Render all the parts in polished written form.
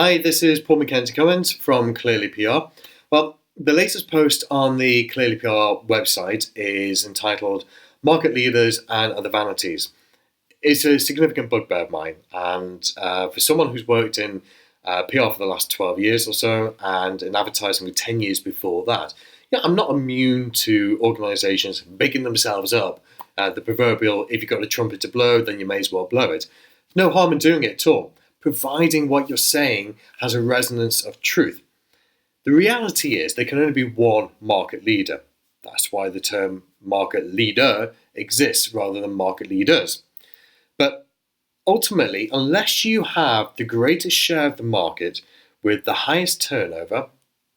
Hi, this is Paul Mackenzie Cummins from Clearly PR. Well, the latest post on the Clearly PR website is entitled Market Leaders and Other Vanities. It's a significant bugbear of mine, and for someone who's worked in PR for the last 12 years or so and in advertising for 10 years before that, I'm not immune to organisations bigging themselves up. The proverbial, if you've got a trumpet to blow, then you may as well blow it. No harm in doing it at all, providing what you're saying has a resonance of truth. The reality is there can only be one market leader. That's why the term market leader exists rather than market leaders. But ultimately, unless you have the greatest share of the market with the highest turnover,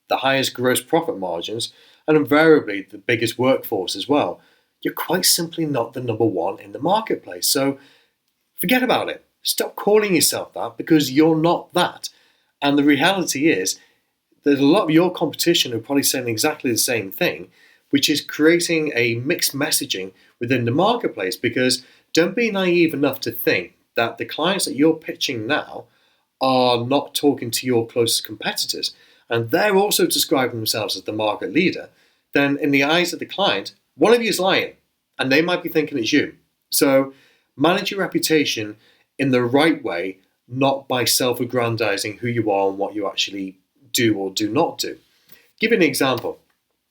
the highest gross profit margins, and invariably the biggest workforce as well, you're quite simply not the number one in the marketplace. So forget about it. Stop calling yourself that, because you're not that. And the reality is there's a lot of your competition who are probably saying exactly the same thing, which is creating a mixed messaging within the marketplace. Because don't be naive enough to think that the clients that you're pitching now are not talking to your closest competitors, and they're also describing themselves as the market leader. Then in the eyes of the client, one of you is lying, and they might be thinking it's you. So manage your reputation in the right way, not by self-aggrandizing who you are and what you actually do or do not do. Give you an example.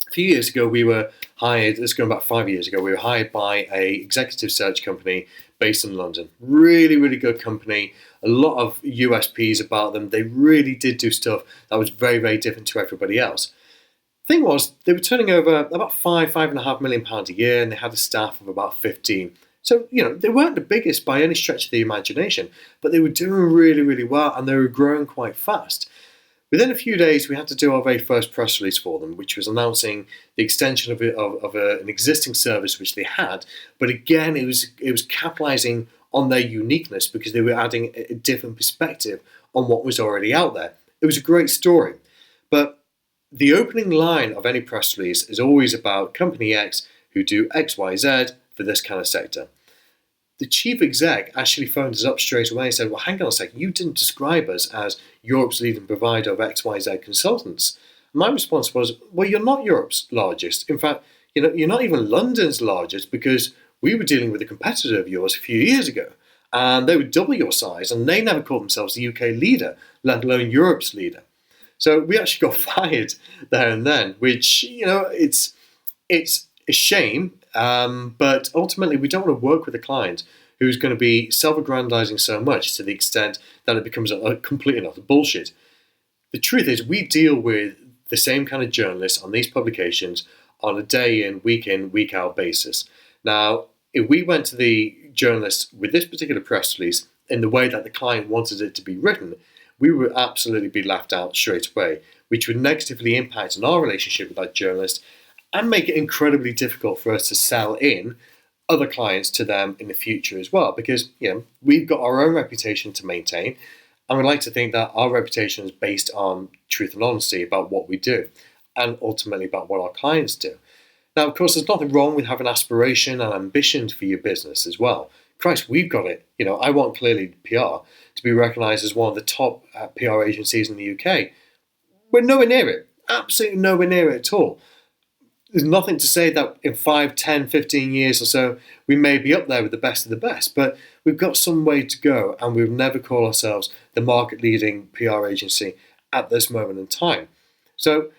A few years ago, we were hired, let's go about 5 years ago, we were hired by an executive search company based in London. Really, really good company. A lot of USPs about them. They really did do stuff that was very, very different to everybody else. Thing was, they were turning over about £5.5 million a year, and they had a staff of about 15. So, they weren't the biggest by any stretch of the imagination, but they were doing really, really well, and they were growing quite fast. Within a few days, we had to do our very first press release for them, which was announcing the extension of an existing service which they had. But again, it was capitalizing on their uniqueness, because they were adding a different perspective on what was already out there. It was a great story. But the opening line of any press release is always about Company X who do X, Y, Z for this kind of sector. The chief exec actually phoned us up straight away and said, well, hang on a second, you didn't describe us as Europe's leading provider of XYZ consultants. My response was, well, you're not Europe's largest. In fact, you're not even London's largest, because we were dealing with a competitor of yours a few years ago, and they were double your size, and they never called themselves the UK leader, let alone Europe's leader. So we actually got fired there and then, which, it's a shame, but ultimately we don't want to work with a client who's going to be self-aggrandizing so much to the extent that it becomes a complete and utter bullshit. The truth is, we deal with the same kind of journalists on these publications on a day in, week out basis. Now, if we went to the journalists with this particular press release in the way that the client wanted it to be written, we would absolutely be laughed out straight away, which would negatively impact on our relationship with that journalist and make it incredibly difficult for us to sell in other clients to them in the future as well, because we've got our own reputation to maintain, and we like to think that our reputation is based on truth and honesty about what we do, and ultimately about what our clients do. Now, of course, there's nothing wrong with having aspiration and ambition for your business as well. Christ, we've got it. I want Clearly PR to be recognised as one of the top PR agencies in the UK. We're nowhere near it. Absolutely nowhere near it at all. There's nothing to say that in 5, 10, 15 years or so, we may be up there with the best of the best, but we've got some way to go, and we've never called ourselves the market-leading PR agency at this moment in time. So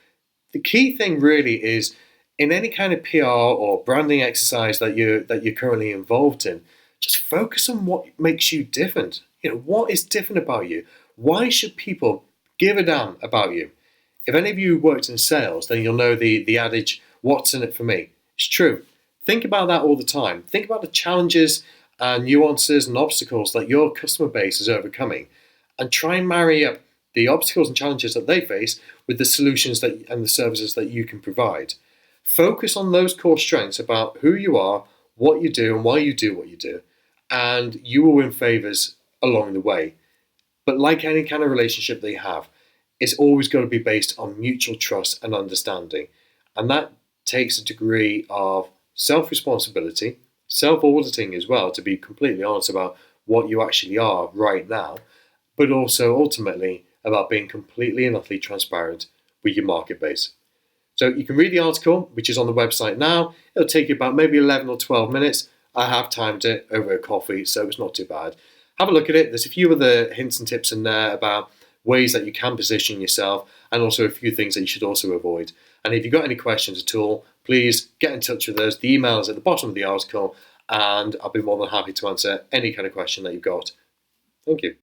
the key thing really is, in any kind of PR or branding exercise that you're currently involved in, just focus on what makes you different. What is different about you? Why should people give a damn about you? If any of you worked in sales, then you'll know the adage, what's in it for me? It's true. Think about that all the time. Think about the challenges and nuances and obstacles that your customer base is overcoming, and try and marry up the obstacles and challenges that they face with the solutions and the services that you can provide. Focus on those core strengths about who you are, what you do, and why you do what you do, and you will win favors along the way. But like any kind of relationship that you have, it's always got to be based on mutual trust and understanding. And that takes a degree of self-responsibility, self-auditing as well, to be completely honest about what you actually are right now, but also ultimately about being completely and utterly transparent with your market base. So you can read the article, which is on the website now. It'll take you about maybe 11 or 12 minutes. I have timed it over a coffee, so it's not too bad. Have a look at it. There's a few other hints and tips in there about ways that you can position yourself, and also a few things that you should also avoid. And if you've got any questions at all, please get in touch with us. The email is at the bottom of the article, and I'll be more than happy to answer any kind of question that you've got. Thank you.